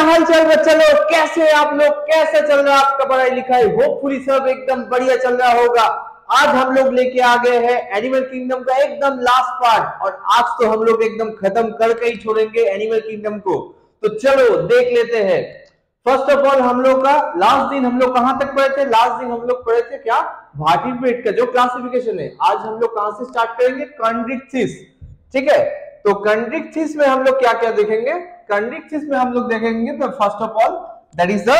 हाल चाल बच्चा लोग, कैसे हैं आप लोग? कैसे चल रहा है आपका पढ़ाई लिखाई? होपफुली सब एकदम बढ़िया चल रहा होगा। आज हम लोग लेके आ गए हैं एनिमल किंगडम का एकदम लास्ट पार्ट, और आज तो हम लोग एकदम खत्म करके ही छोड़ेंगे एनिमल किंगडम को। तो चलो देख लेते हैं। फर्स्ट ऑफ ऑल हम लोग का लास्ट दिन हम लोग कहां तक पढ़े थे? लास्ट दिन हम लोग पढ़े थे क्या? वर्टिब्रेट का जो क्लासिफिकेशन है। आज हम लोग कहां से स्टार्ट करेंगे? कंड्रिक्थिस। ठीक है, तो कंड्रिक्थिस में हम लोग क्या क्या देखेंगे? कंड्रिक्थिस में हम लोग देखेंगे तो first of all that is the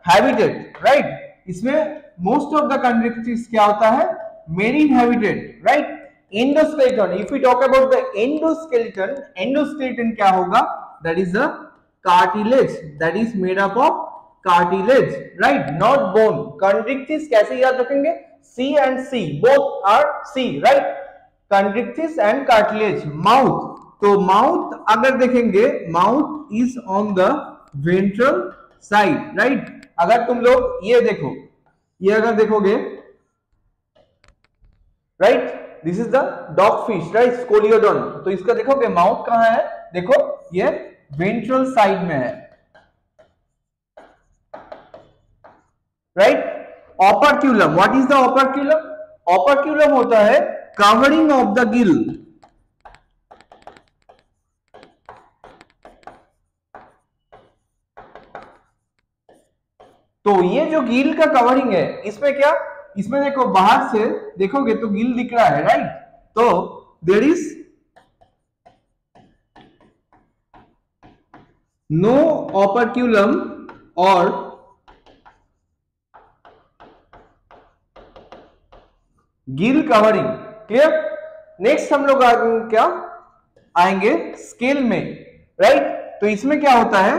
habitat, right. इसमें मोस्ट ऑफ द कंड्रिक्थिस क्या होता है? Marine habitat, right. Endoskeleton, if we talk about the endoskeleton, endoskeleton क्या होगा? That is the cartilage, that is made up of cartilage, right, not bone. Chondrichthyes कैसे याद रखेंगे? C and C both are C, right? Chondrichthyes and cartilage. Mouth, तो mouth अगर देखेंगे, mouth is on the ventral side, right. अगर तुम लोग ये देखो, ये अगर देखोगे, right, this is the dog fish, right, scoliodon. तो इसका देखोगे माउथ कहां है? देखो ये वेंट्रल साइड में है, right. Operculum, what is the operculum? Operculum होता है कवरिंग ऑफ द गिल। तो ये जो गिल का कवरिंग है, इसमें क्या, इसमें देखो बाहर से देखोगे तो गिल दिख रहा है, राइट। तो देयर इज नो ऑपर्क्यूलम और गिल कवरिंग, क्लियर। नेक्स्ट हम लोग क्या आएंगे? स्केल में, राइट। तो इसमें क्या होता है?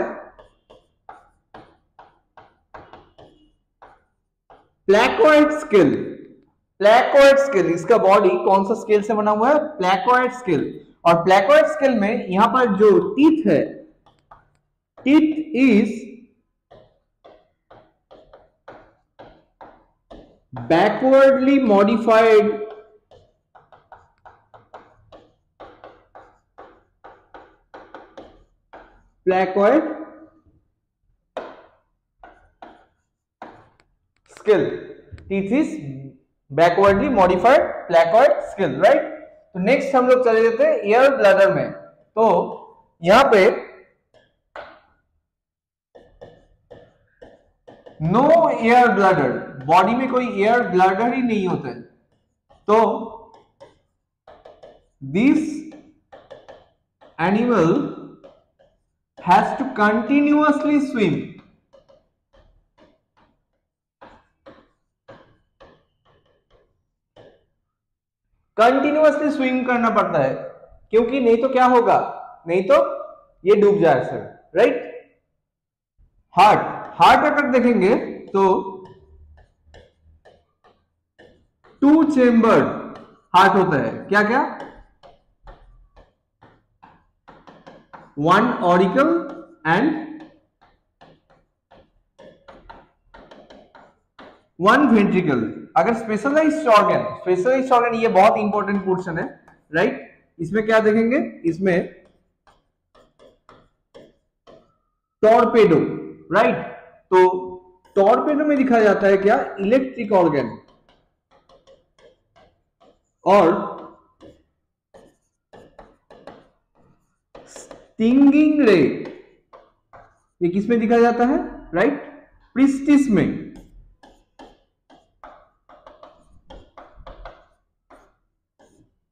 प्लैकोइड स्केल, प्लैकोइड स्केल, इसका बॉडी कौन सा स्केल से बना हुआ है? Placoid scale. और प्लैकोइड स्केल में यहां पर जो टीथ है, teeth is backwardly modified placoid scale. Teeth is backwardly modified placoid scale, right. तो नेक्स्ट हम लोग चले जाते हैं एयर ब्लैडर में। तो यहां पे नो एयर ब्लैडर, बॉडी में कोई एयर ब्लैडर ही नहीं होता है। तो this animal has to continuously swim, continuously swim करना पड़ता है, क्योंकि नहीं तो क्या होगा? नहीं तो ये डूब जाए सर, राइट। हार्ट, हार्ट अगर देखेंगे तो 2 चेम्बर्ड हार्ट होता है। क्या क्या? 1 ऑरिकल एंड 1 वेंट्रिकल। अगर स्पेशलाइज्ड ऑर्गन, स्पेशलाइज्ड ऑर्गन ये बहुत इंपॉर्टेंट पोर्शन है, राइट। इसमें क्या देखेंगे? इसमें टॉर्पेडो, राइट। तो टॉर्पेडो में दिखाया जाता है क्या? Electric organ. और स्टिंगिंग रे ये किसमें दिखाया जाता है? राइट, प्रिस्टिस में,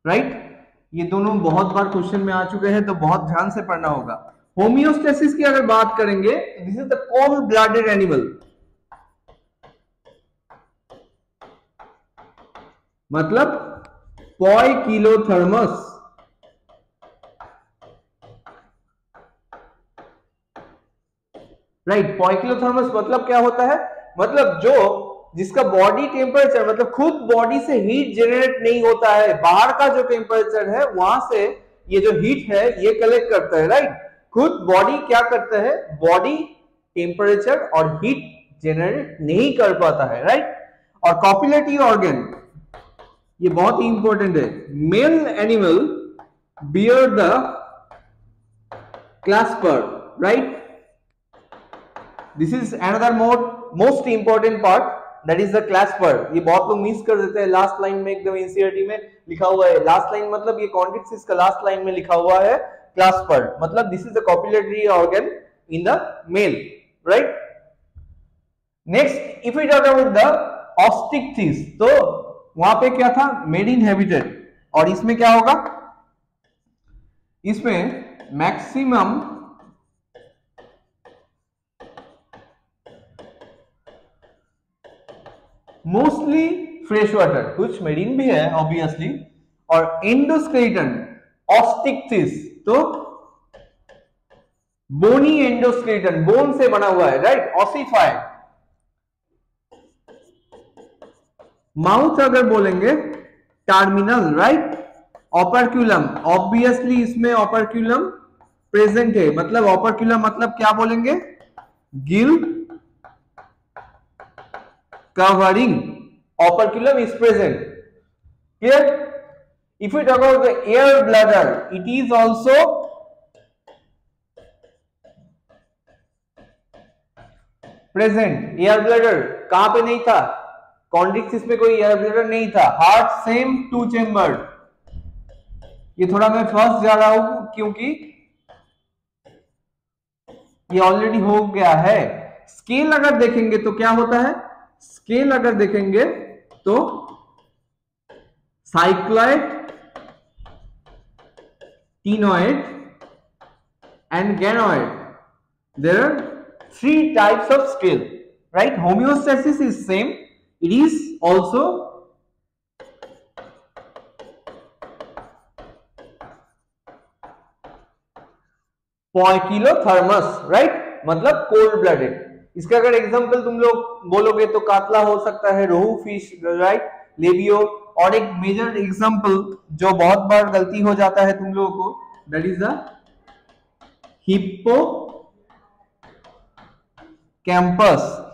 राइट। ये दोनों बहुत बार क्वेश्चन में आ चुके हैं, तो बहुत ध्यान से पढ़ना होगा। होमियोस्टेसिस की अगर बात करेंगे, this is the cold blooded animal, मतलब पोइकिलोथर्मस, राइट। पोइकिलोथर्मस मतलब क्या होता है? मतलब जो जिसका बॉडी टेम्परेचर, मतलब खुद बॉडी से हीट जनरेट नहीं होता है, बाहर का जो टेम्परेचर है वहां से ये जो हीट है ये कलेक्ट करता है, राइट। खुद बॉडी क्या करता है? बॉडी टेम्परेचर और हीट जनरेट नहीं कर पाता है, राइट। और कॉपुलेटरी ऑर्गन ये बहुत ही इंपॉर्टेंट है। Male animal bear the clasper, right. This is another most important part, that is the clasper. ये बहुत लोग मिस कर देते हैं, लास्ट लाइन में एकदम एनसीईआरटी में लिखा हुआ है। लास्ट लाइन मतलब ये कॉन्टेक्स्ट इसका लास्ट लाइन में लिखा हुआ है क्लैस्पर, मतलब this is the copulatory organ in the male, right. Next if we talk about the osteichthyes, तो वहां पे क्या था, मेड इन हैबिटेट, और इसमें क्या होगा, इसमें मैक्सिमम मोस्टली फ्रेश वाटर, कुछ मेरीन भी है ऑब्वियसली, और एंडोस्केलेटन ऑस्टिक्टिस, तो बोनी एंडोस्केलेटन, बोन से बना हुआ है, राइट, ऑसिफाइड। माउथ अगर बोलेंगे टर्मिनल, राइट, ऑपर्क्यूलम, ऑब्वियसली इसमें ऑपर्क्यूलम प्रेजेंट है, मतलब ऑपर्क्यूलम मतलब क्या बोलेंगे, Gill covering, operculum is present. Clear? If we talk about the air bladder, it is also present. Air bladder कहां पे नहीं था, कॉन्ड्रिक्सिस में कोई एयर ब्लैडर नहीं था। हार्ट सेम 2 चेम्बर, ये थोड़ा मैं फंस जा रहा हूं क्योंकि ये ऑलरेडी हो गया है। स्केल अगर देखेंगे तो क्या होता है, स्केल अगर देखेंगे तो cycloid, ctenoid and ganoid, there are 3 types of scale, right. Homeostasis is same, it is also poikilothermous, right, मतलब कोल्ड ब्लडेड। इसका अगर एग्जांपल तुम लोग बोलोगे तो कातला हो सकता है, रोहू फिश, राइट, लेबियो, और एक मेजर एग्जांपल जो बहुत बार गलती हो जाता है तुम लोगों को, that is the hippocampus.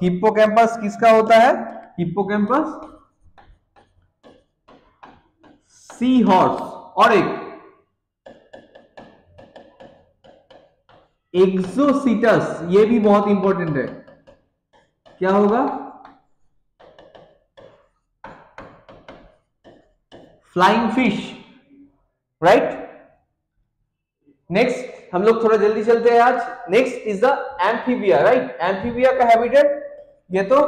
Hippocampus किसका होता है, हिप्पोकैम्पस सी हॉर्स, और एक एक्सोसिटस, ये भी बहुत इंपॉर्टेंट है, क्या होगा, फ्लाइंग फिश, राइट। नेक्स्ट हम लोग थोड़ा जल्दी चलते हैं आज। Next is the Amphibia, right. Amphibia का हैबिटेट, ये तो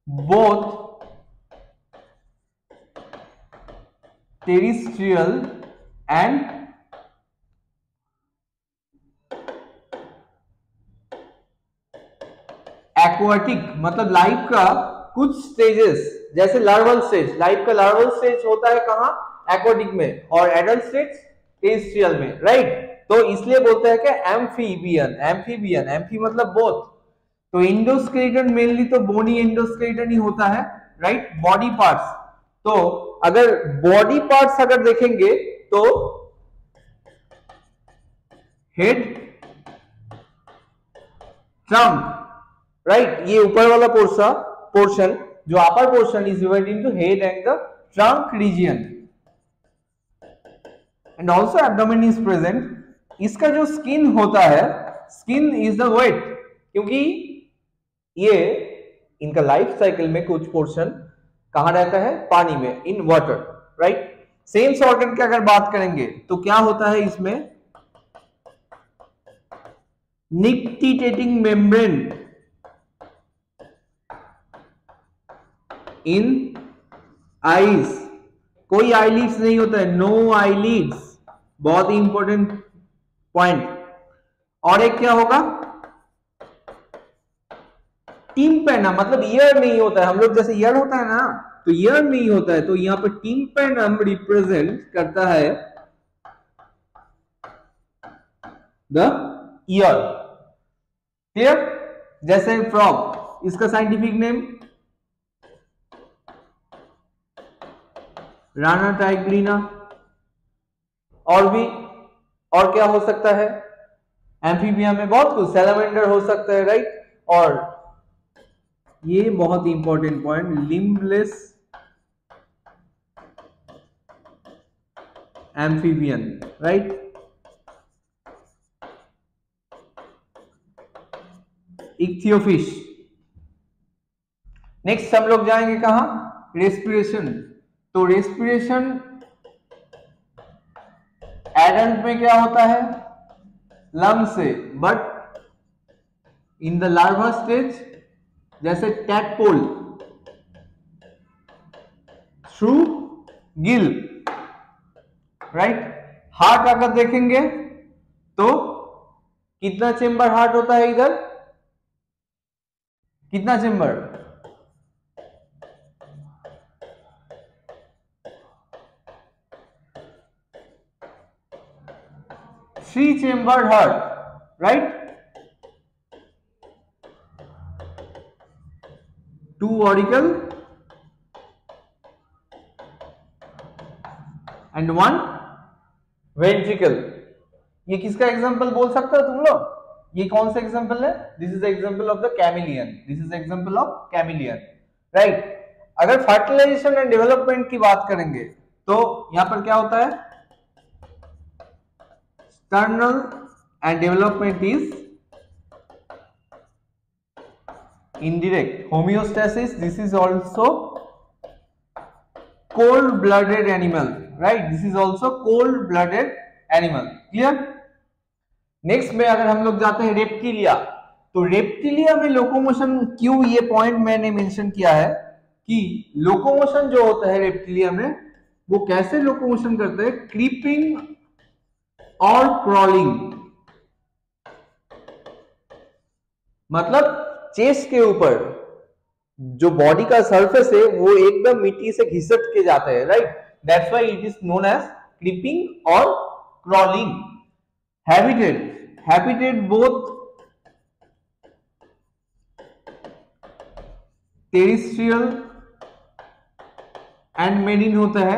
बोथ टेरिस्ट्रियल एंड एक्वाटिक, मतलब लाइफ का कुछ स्टेजेस, जैसे लार्वल स्टेज, लाइफ का लार्वल स्टेज होता है कहां, एक्वाटिक में, और एडल्ट स्टेज टेरिस्ट्रियल में, राइट। तो इसलिए बोलते हैं कि एम्फीबियन, एम्फीबियन, एम्फी मतलब बोथ। तो एंडोस्केलेटन मेनली तो बोनी एंडोस्केलेटन ही होता है, राइट, बॉडी पार्ट्स। तो अगर बॉडी पार्ट्स अगर देखेंगे तो हेड, ट्रंक, राइट, ये ऊपर वाला पोर्शन जो upper portion is divided into head and the trunk reason, and also abdomen is present. इसका जो स्किन होता है, स्किन इज द वेट, क्योंकि ये इनका लाइफ साइकिल में कुछ पोर्शन कहां रहता है, पानी में, in water, right. Sense organ की अगर बात करेंगे तो क्या होता है इसमें, निक्टिटेटिंग मेम्ब्रेन इन आईज, कोई आईलिड्स नहीं होता है, नो आईलिड्स, बहुत ही इंपॉर्टेंट पॉइंट। और एक क्या होगा, टिम्पैनम, मतलब ईयर नहीं होता है, हम लोग जैसे ईयर होता है ना, तो ईयर नहीं होता है, तो यहां पर टिम्पैनम रिप्रेजेंट करता है द ईयर। क्लियर, जैसे फ्रॉग, इसका साइंटिफिक नेम राना टाइग्रीना, और भी, और क्या हो सकता है, एम्फीबिया में बहुत कुछ, सैलामेंडर हो सकता है, राइट। और ये बहुत important point, limbless amphibian, right. Ichthyophis. Next हम लोग जाएंगे कहां, रेस्पिरेशन। तो रेस्पिरेशन एडल्ट में क्या होता है, लंग से, but in the larva stage जैसे tadpole through gill, right. Heart अगर देखेंगे तो कितना चेंबर हार्ट होता है इधर, कितना chamber, 3 chamber heart, right. 2 auricle and 1 ventricle. ये किसका एग्जांपल बोल सकते हो तुम लोग, ये कौन सा एग्जांपल है, this is the example of the chameleon, this is the example of chameleon, right. अगर फर्टिलाइजेशन एंड डेवलपमेंट की बात करेंगे तो यहां पर क्या होता है, sternal and development is indirect. Homeostasis, this is also cold-blooded animal, right? This is also cold-blooded animal. Clear? Next में अगर हम लोग जाते हैं रेप्टिलिया, तो रेप्टिलिया में लोकोमोशन, क्यों ये पॉइंट मैंने मेंशन किया है कि लोकोमोशन जो होता है रेप्टिलिया में, वो कैसे लोकोमोशन करते हैं, क्रीपिंग और क्रॉलिंग। मतलब चेस्ट के ऊपर जो बॉडी का सरफेस है वो एकदम मिट्टी से घिसट के जाता है, right. That's why it is known as creeping और crawling. Habitat both terrestrial and marine होता है,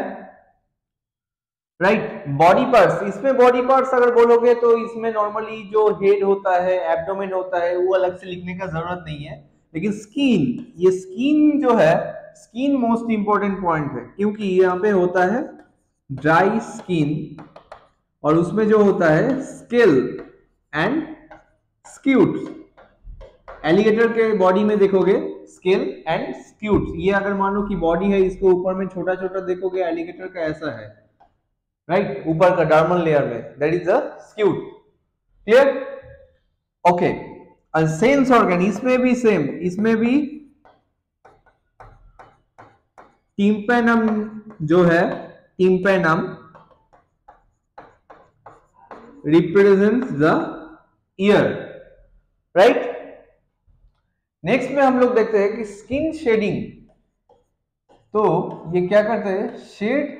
राइट। बॉडी पार्ट्स, इसमें बॉडी पार्ट्स अगर बोलोगे तो इसमें नॉर्मली जो हेड होता है, एब्डोमेन होता है, वो अलग से लिखने का जरूरत नहीं है। लेकिन स्किन, ये स्किन जो है, स्किन मोस्ट इंपॉर्टेंट पॉइंट है, क्योंकि यहाँ पे होता है ड्राई स्किन और उसमें जो होता है स्केल एंड स्क्यूट। एलिगेटर के बॉडी में देखोगे स्केल एंड स्क्यूट, ये अगर मानो कि बॉडी है, इसको ऊपर में छोटा छोटा देखोगे, एलिगेटर का ऐसा है, राइट, ऊपर का डर्मल लेयर में, that is the scute. Clear? Okay. Sense organ, इसमें भी सेम, इसमें भी टिम्पैनम जो है, tympanum represents the ear, right. Next में हम लोग देखते हैं कि स्किन शेडिंग, तो ये क्या करते हैं, shed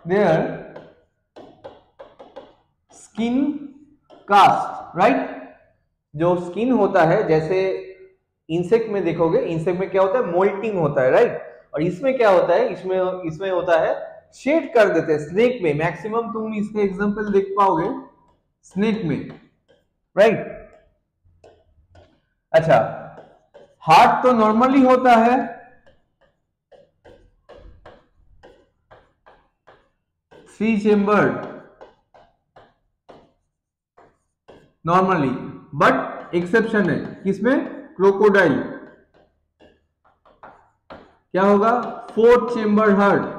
their skin cast, right. जो स्किन होता है, जैसे इंसेक्ट में देखोगे, इंसेक्ट में क्या होता है, मोल्टिंग होता है, राइट। और इसमें क्या होता है, इसमें होता है शेड कर देते हैं। स्नेक में मैक्सिमम तुम इसके एग्जांपल देख पाओगे स्नेक में, राइट। अच्छा, हार्ट तो नॉर्मली होता है three chambered normally, but exception है, किसमें, क्रोकोडाइल क्या होगा, 4 चेम्बर हार्ट।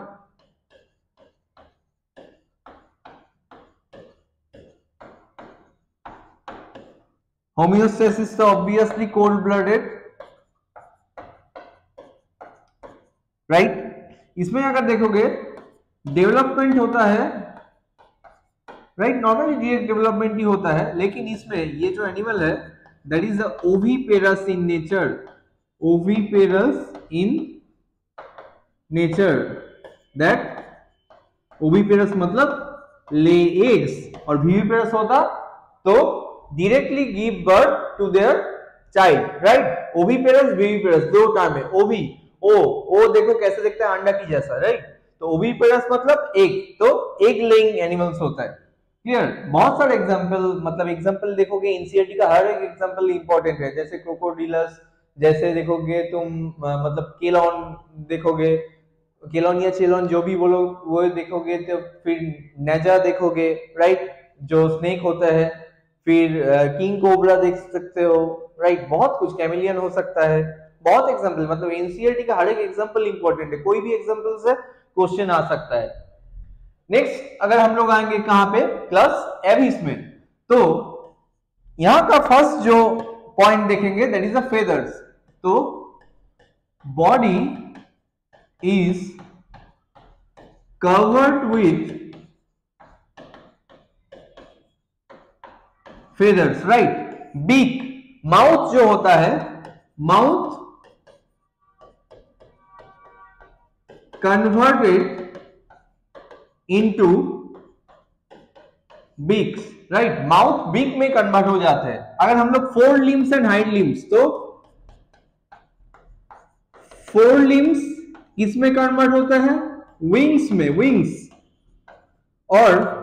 होम्योस्टेसिस तो ऑब्वियसली कोल्ड ब्लडेड, राइट। इसमें अगर देखोगे डेवलपमेंट होता है, राइट, नॉर्मली डेवलपमेंट ही होता है, लेकिन इसमें ये जो एनिमल है, that is the oviparous in nature, oviparous in nature, that oviparous मतलब ले एग्स, और विविपेरस होता तो directly give birth to their child, right. Oviparous viviparous दो टर्म है, ओवी ओ देखो कैसे दिखता है, अंडा की जैसा, राइट। तो ओविपेरस मतलब एग, तो एग लेइंग एनिमल्स होता है। क्लियर? बहुत सारे एग्जांपल, मतलब एग्जांपल देखोगे एनसीईआरटी का हर एक एग्जांपल इंपॉर्टेंट है, जैसे क्रोकोडिलस, जैसे देखोगे तुम मतलब केलॉन देखोगे, केलॉन या चेलॉन जो भी बोलो वो देखोगे, तो फिर नेजा देखोगे, राइट, जो स्नेक होता है, फिर किंग कोबरा देख सकते हो, राइट, बहुत कुछ, कैमिलियन हो सकता है, बहुत एग्जांपल, मतलब एनसीईआरटी का हर एक एग्जांपल इंपॉर्टेंट है, कोई भी एग्जांपल से क्वेश्चन आ सकता है। नेक्स्ट अगर हम लोग आएंगे कहां पे, क्लास एविस में, तो यहां का फर्स्ट जो पॉइंट देखेंगे दैट इज द फेदर्स। तो body is covered with feathers, right. Beak, mouth जो होता है, mouth converted into beaks, right, mouth beak में कन्वर्ट हो जाते हैं। अगर हम लोग fore limbs and hind limbs, तो फोर लिम्स किसमें कन्वर्ट होता है, विंग्स में, विंग्स, और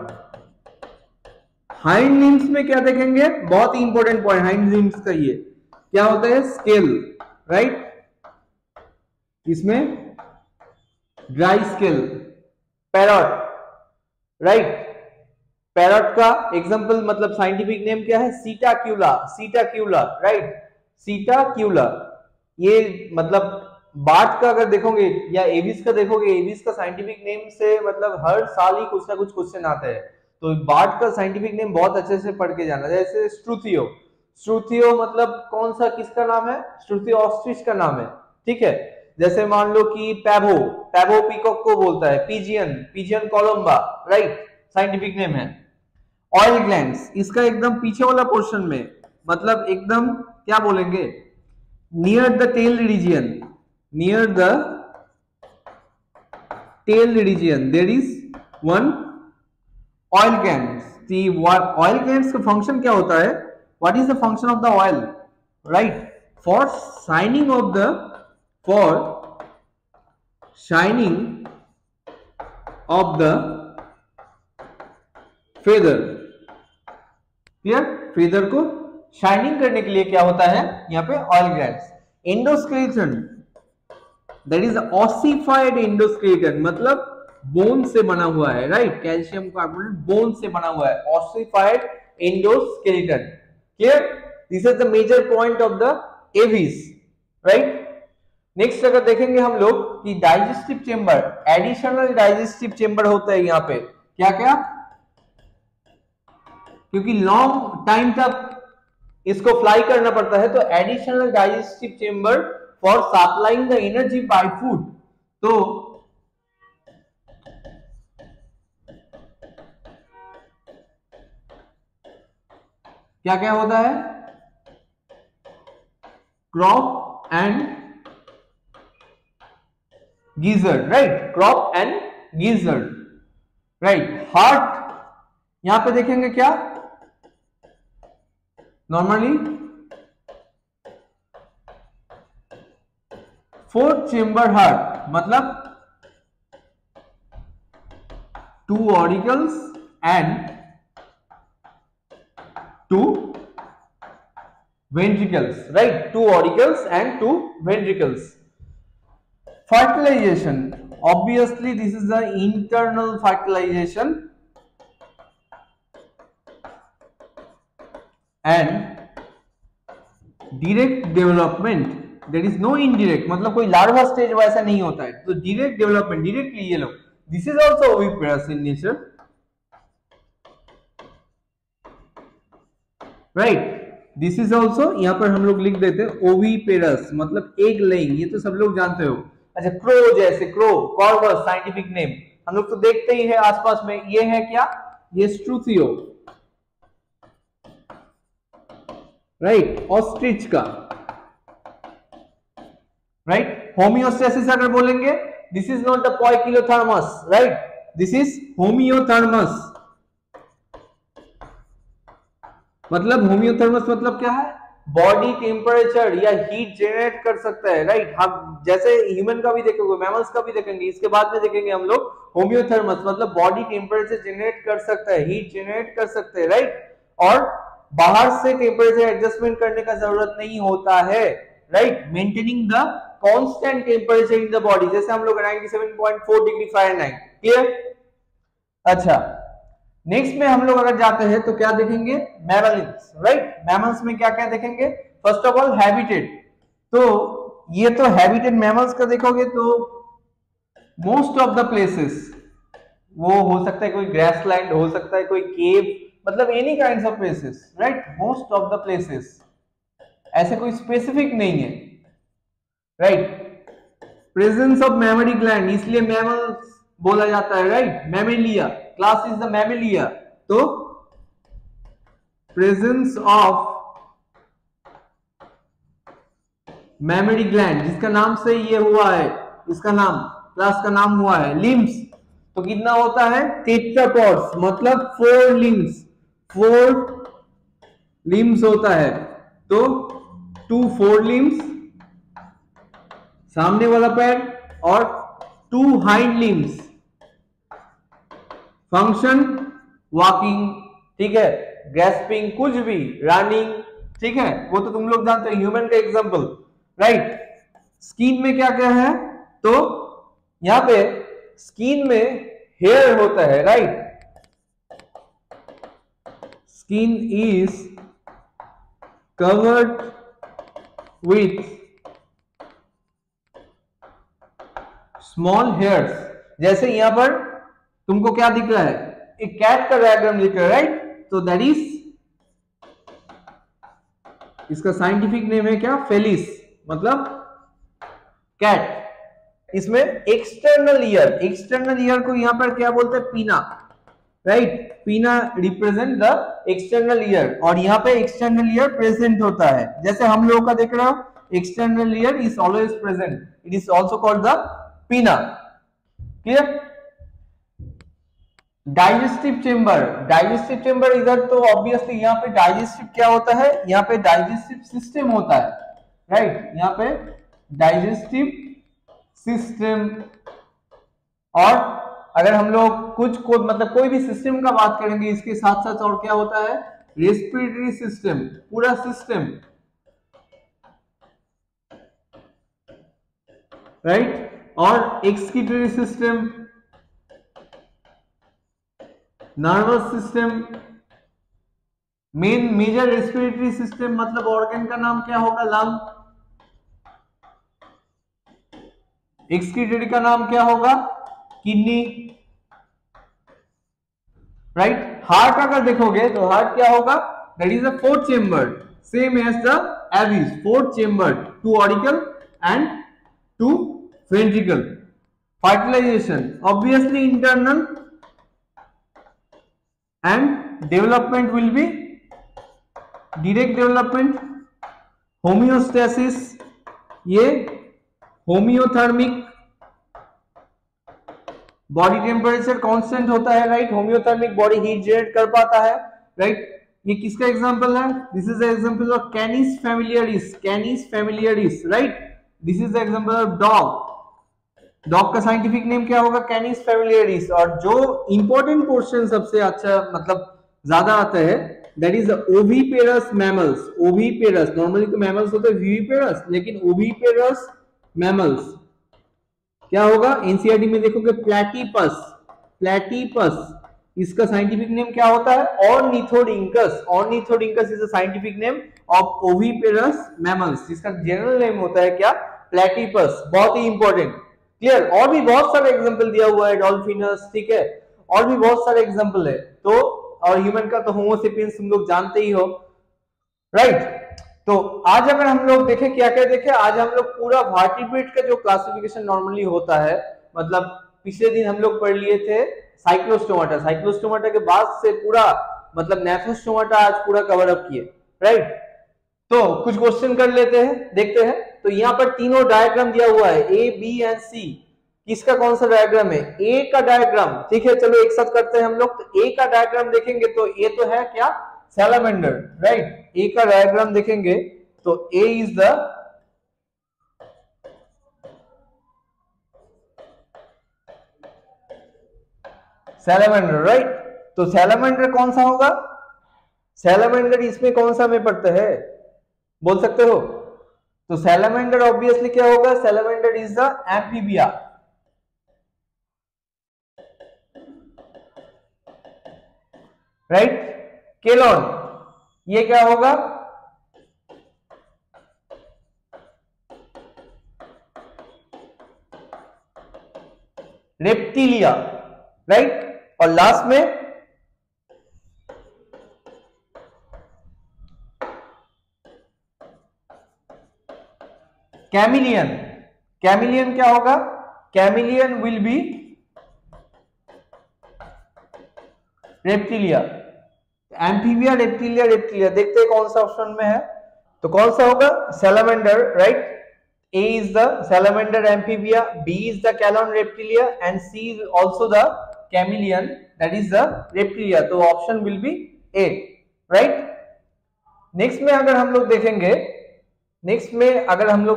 हाइंड लिम्स में क्या देखेंगे, बहुत ही इंपॉर्टेंट पॉइंट हाइंड लिम्स का, ये क्या होता है, स्केल, राइट, इसमें dry scale, parrot, right, parrot का एग्जांपल मतलब साइंटिफिक नेम क्या है, सीटाक्यूला, सीटाक्यूला, राइट, सीटाक्यूला। ये मतलब बार्ड का अगर देखोगे या एविस का देखोगे, एविस का साइंटिफिक नेम से मतलब हर साल ही कुछ ना कुछ क्वेश्चन आता है, तो बार्ड का साइंटिफिक नेम बहुत अच्छे से पढ़ के जाना। जैसे स्ट्रूथियो, स्ट्रूथियो मतलब कौन सा, किसका नाम है, स्ट्रूथियो ऑस्ट्रिच का नाम है, ठीक है। जैसे मान लो कि पैवो, पैवो पीकॉक को बोलता है, pigeon, pigeon Columba, right, scientific name है। ऑयल ग्लैंड्स, इसका एकदम पीछे वाला पोर्शन में, मतलब एकदम क्या बोलेंगे, near the tail region, near the tail region there is one oil glands. The oil glands का फंक्शन क्या होता है, what is the function of the oil, right, for shining of the, for shining of the feather, clear, feather को shining करने के लिए क्या होता है यहाँ पे, oil glands. Endoskeleton, that is ossified endoskeleton, मतलब बोन से बना हुआ है, राइट, कैल्शियम कार्बोनेट बोन से बना हुआ है, ossified endoskeleton, clear, this is the major point of the aves, right. Next अगर देखेंगे हम लोग कि digestive chamber, additional digestive chamber होता है यहाँ पे, क्या क्या, क्योंकि लॉन्ग टाइम तक इसको फ्लाई करना पड़ता है, तो additional digestive chamber for supplying the energy by food. तो क्या क्या होता है, crop and geyser, right, crop and geyser, right. Heart यहां पे देखेंगे क्या, नॉर्मली फोर्थ चेंबर हार्ट, मतलब to auricles and to ventricles, right, two auricles and two ventricles. Fertilization, obviously this is the internal fertilization and direct development, there is no indirect, मतलब कोई larva stage वैसा नहीं होता है, तो direct development, directly ये लोग, this is also oviparous in nature, right, this is also, यहाँ पर हम लोग लिख देते हैं ओवीपेरस, मतलब एग लेइंग, ये तो सब लोग जानते हो। अच्छा, क्रो, जैसे क्रो, कॉर्वस साइंटिफिक नेम, हम लोग तो देखते ही है आसपास में, ये है क्या, ये स्ट्रूथियो, राइट, ऑस्ट्रिच का, राइट। होमियोस्टेसिस अगर बोलेंगे, this is not the poikilothermous, right, this is homeothermous, मतलब होमियोथर्मस मतलब क्या है, बॉडी टेम्परेचर या हीट जनरेट कर सकता है, राइट। हम जैसे ह्यूमन का भी देखेंगे, मैमल्स का भी देखेंगे, इसके बाद में देखेंगे हम लोग होमियोथर्मस, मतलब बॉडी टेम्परेचर जनरेट कर सकता है, हीट जनरेट कर सकते हैं, राइट, और बाहर से टेम्परेचर एडजस्टमेंट करने का जरूरत नहीं होता है, right, maintaining the constant temperature in the body, जैसे हम लोग 97.4 डिग्री फ़ारेनहाइट, क्लियर। अच्छा, नेक्स्ट में हम लोग अगर जाते हैं तो क्या देखेंगे, मैमल्स, राइट, मैमल्स में क्या क्या देखेंगे, फर्स्ट ऑफ ऑल हैबिटेट, तो ये तो हैबिटेट मैमल्स का देखोगे तो मोस्ट ऑफ द प्लेसेस, वो हो सकता है कोई ग्रासलैंड, हो सकता है कोई केव, मतलब any kinds of places, right, most of the places, ऐसे कोई स्पेसिफिक नहीं है, right. Presence of mammary gland, इसलिए मैमल्स बोला जाता है, right, Mammalia, class is the Mammalia, तो प्रेजेंस ऑफ मैमरी ग्लैंड, जिसका नाम से ये हुआ है, इसका नाम, क्लास का नाम हुआ है। लिम्स, तो कितना होता है, टेट्रापॉड्स, मतलब 4 लिम्स, 4 लिम्स होता है, तो 2 4 लिम्स सामने वाला पैर, और 2 हाइंड लिम्स, फंक्शन वॉकिंग, ठीक है, ग्रैस्पिंग, कुछ भी, रनिंग, ठीक है, वो तो तुम लोग जानते हो, ह्यूमन का एग्जांपल, राइट। स्किन में क्या क्या है, तो यहां पे स्किन में हेयर होता है, right, skin is covered with small hairs, जैसे यहां पर तुमको क्या दिख रहा है, एक कैट का डायग्राम दिख रहा है, राइट, तो दैट इज, इसका साइंटिफिक नेम है क्या, फेलिस, मतलब कैट। इसमें एक्सटर्नल ईयर, एक्सटर्नल ईयर को यहां पर क्या बोलते हैं, पीना, राइट, पीना रिप्रेजेंट द एक्सटर्नल ईयर, और यहां पे एक्सटर्नल ईयर प्रेजेंट होता है, जैसे हम लोगों का देख रहे हो, external ear is always present, it is also called the pinna, clear. Digestive chamber, digestive chamber इधर, तो ऑब्वियसली यहाँ पे डाइजेस्टिव क्या होता है, यहाँ पे डाइजेस्टिव सिस्टम होता है, राइट, यहाँ पे डाइजेस्टिव सिस्टम, और अगर हम लोग कुछ को मतलब कोई भी सिस्टम का बात करेंगे इसके साथ साथ, और क्या होता है, रेस्पिरेटरी सिस्टम, पूरा सिस्टम, राइट, और excretory system, nervous system, main major respiratory system, मतलब ऑर्गन का नाम क्या होगा, लंग, एक्सक्रीटरी का नाम क्या होगा, किडनी, राइट। हार्ट अगर देखोगे तो हार्ट क्या होगा, that is a 4 chamber, same as the Aves, 4 chamber, 2 auricle and 2 ventricle. Fertilisation obviously internal, and development will be direct development, homeostasis, ये होम्योथर्मिक, बॉडी टेम्परेचर कांस्टेंट होता है, right, homeothermic, body heat generate कर पाता है, right. ये किसका example है, this is the example of Canis familiaris, Canis familiaris, right, this is the example of dog, dog का साइंटिफिक नेम क्या होगा, कैनिस फैमिलियरिस, और जो इंपॉर्टेंट पोर्शन सबसे अच्छा मतलब ज्यादा आता है, that is oviparous mammals, oviparous, normally तो मैमल्स होते हैं विविपेरस, लेकिन ओविपेरस मैमल्स क्या होगा, एनसीईआरटी में देखोगे प्लैटीपस, प्लैटीपस, इसका साइंटिफिक नेम क्या होता है, Ornithorhynchus, Ornithorhynchus is the scientific name of oviparous mammals, जिसका जनरल नेम होता है क्या, प्लैटीपस, बहुत ही इंपॉर्टेंट, क्लियर। और भी बहुत सारे एग्जांपल दिया हुआ है, डॉल्फिनस, ठीक है, और भी बहुत सारे एग्जांपल है, तो और ह्यूमन का तो होमो सेपियंस तुम लोग जानते ही हो, राइट। तो आज अगर हम लोग देखें, क्या क्या देखें, आज हम लोग पूरा वर्टिब्रेट का जो क्लासिफिकेशन नॉर्मली होता है, मतलब पिछले दिन हम लोग पढ़ लिए थे साइक्लोस्टोमाटा, साइक्लोस्टोमाटा के बाद से पूरा मतलब नेफ्रोस्टोमाटा आज पूरा कवर अप किए, राइट। तो कुछ क्वेश्चन कर लेते हैं, देखते हैं। तो यहाँ पर तीनों डायग्राम दिया हुआ है, ए बी एंड सी, किसका कौन सा डायग्राम है, ए का डायग्राम, ठीक है, चलो एक साथ करते हैं हम लोग। तो ए का डायग्राम देखेंगे तो ए तो है क्या, सैलामेंडर, राइट, ए का डायग्राम देखेंगे तो ए इज द सैलामेंडर, राइट। तो सैलामेंडर कौन सा होगा, सैलामेंडर इसमें कौन सा में पड़ता है, बोल सकते हो। तो सैलामेंडर ऑब्वियसली क्या होगा, salamander is the Amphibia, right. Chelone ये क्या होगा, रेप्टिलिया, राइट। और लास्ट में कैमिलियन। कैमिलियन क्या होगा? Chameleon will be Reptilia. Amphibia, Reptilia, Reptilia, देखते हैं कौन सा ऑप्शन में है। तो कौन सा होगा? Salamander, right. A is the salamander amphibia, B is the Calon reptilia, and C is also the chameleon, that is the reptilia. तो option will be A, right? Next में अगर हम लोग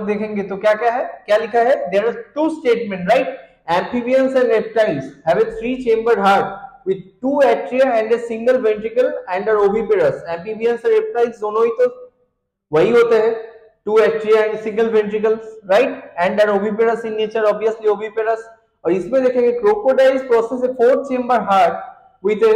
देखेंगे, तो क्या क्या है, क्या लिखा है? There are two statements, right? Amphibians and reptiles have a three-chambered heart with two atria and a single ventricle and are oviparous. Amphibians और reptiles दोनों ही तो वही होते हैं, two atria and single ventricles, right? And are oviparous in nature, obviously oviparous. और इसमें देखेंगे crocodiles possess a four-chamber heart with a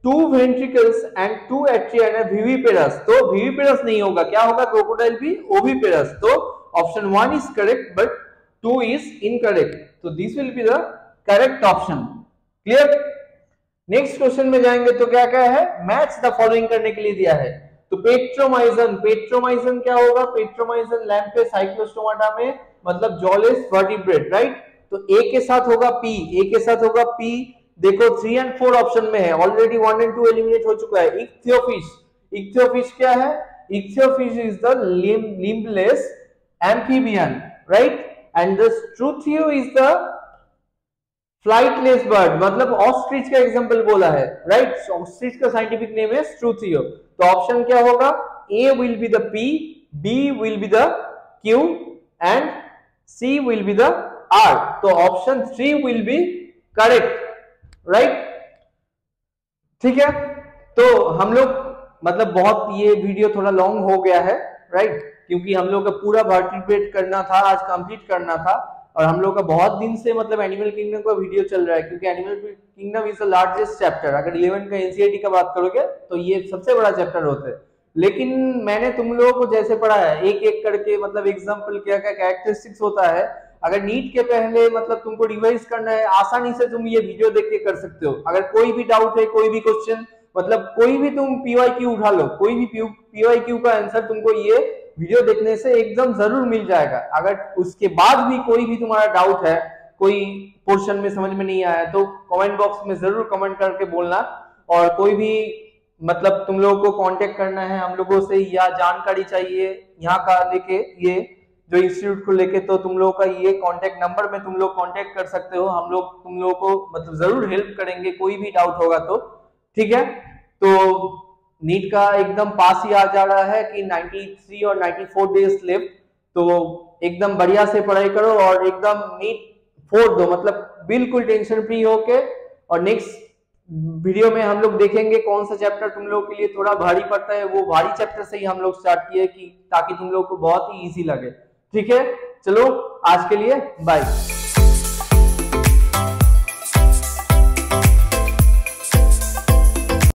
two ventricles and two atria and are viviparous. तो viviparous नहीं होगा, क्या होगा? crocodile भी oviparous. तो option 1 is correct but 2 is incorrect. तो this will be the correct option. Clear? Next question में जाएंगे तो क्या क्या है? मैच द फॉलोइंग करने के लिए दिया है। तो पेट्रोमाइजन, पेट्रोमाइजन क्या होगा? पेट्रोमाइजन लैम्पे साइक्लोस्टोमाटा में मतलब जॉलेस वर्टिब्रेट, राइट। तो ए के साथ होगा पी, ए के साथ होगा पी। देखो 3 और 4 ऑप्शन में है, ऑलरेडी 1 और 2 एलिमिनेट हो चुका है। इक्थियोफिश, इक्थियोफिश क्या है? Ichthyophis is the limbless amphibian, right. And the Struthio is the flightless bird, मतलब ऑस्ट्रिच का एग्जांपल बोला है, राइट। ऑस्ट्रिच का साइंटिफिक नेम है स्ट्रूथियो। तो ऑप्शन क्या होगा? A will be the P, B will be the Q and C will be the R. तो option 3 will be correct, right. ठीक है, तो हम लोग मतलब बहुत ये वीडियो थोड़ा लॉन्ग हो गया है, राइट, क्योंकि हम लोग का पूरा वर्टिब्रेट करना था, आज कंप्लीट करना था। और हम लोग का बहुत दिन से मतलब एनिमल किंगडम का वीडियो चल रहा है, क्योंकि animal kingdom is the largest chapter. अगर 11 का एनसीईआरटी का बात करोगे तो ये सबसे बड़ा चैप्टर होता है। लेकिन मैंने तुम लोगों को जैसे पढ़ा है एक एक करके, मतलब एग्जांपल क्या क्या कैरेक्टरिस्टिक्स होता है, अगर नीट के पहले मतलब तुमको रिवाइज करना है, आसानी से तुम ये वीडियो देख के कर सकते हो। अगर कोई भी डाउट है, कोई भी क्वेश्चन, मतलब कोई भी तुम पीवाईक्यू उठा लो, कोई भी पीवाईक्यू का आंसर तुमको ये वीडियो देखने से एकदम जरूर मिल जाएगा। अगर उसके बाद भी कोई भी तुम्हारा डाउट है, कोई पोर्शन में समझ में नहीं आया, तो कमेंट बॉक्स में जरूर कमेंट करके बोलना। और कोई भी मतलब तुम लोगों को कांटेक्ट करना है हम लोगों से, या जानकारी चाहिए यहाँ का लेके, ये जो इंस्टीट्यूट को लेके, तो तुम लोगों का ये कांटेक्ट नंबर में तुम लोग कांटेक्ट कर सकते हो। हम लोग तुम लोगों को मतलब जरूर हेल्प करेंगे, कोई भी डाउट होगा तो। ठीक है, तो नीट का एकदम पास ही आ जा रहा है कि 93 और 94 डेज लेफ्ट, तो एकदम बढ़िया से पढ़ाई करो और एकदम नीट 4 दो, मतलब बिल्कुल टेंशन फ्री होके। और नेक्स्ट वीडियो में हम लोग देखेंगे कौन सा चैप्टर तुम लोग के लिए थोड़ा भारी पड़ता है, वो भारी चैप्टर से ही हम लोग स्टार्ट किए कि ताकि तुम लोग को बहुत ही इजी लगे। ठीक है, चलो आज के लिए बाय।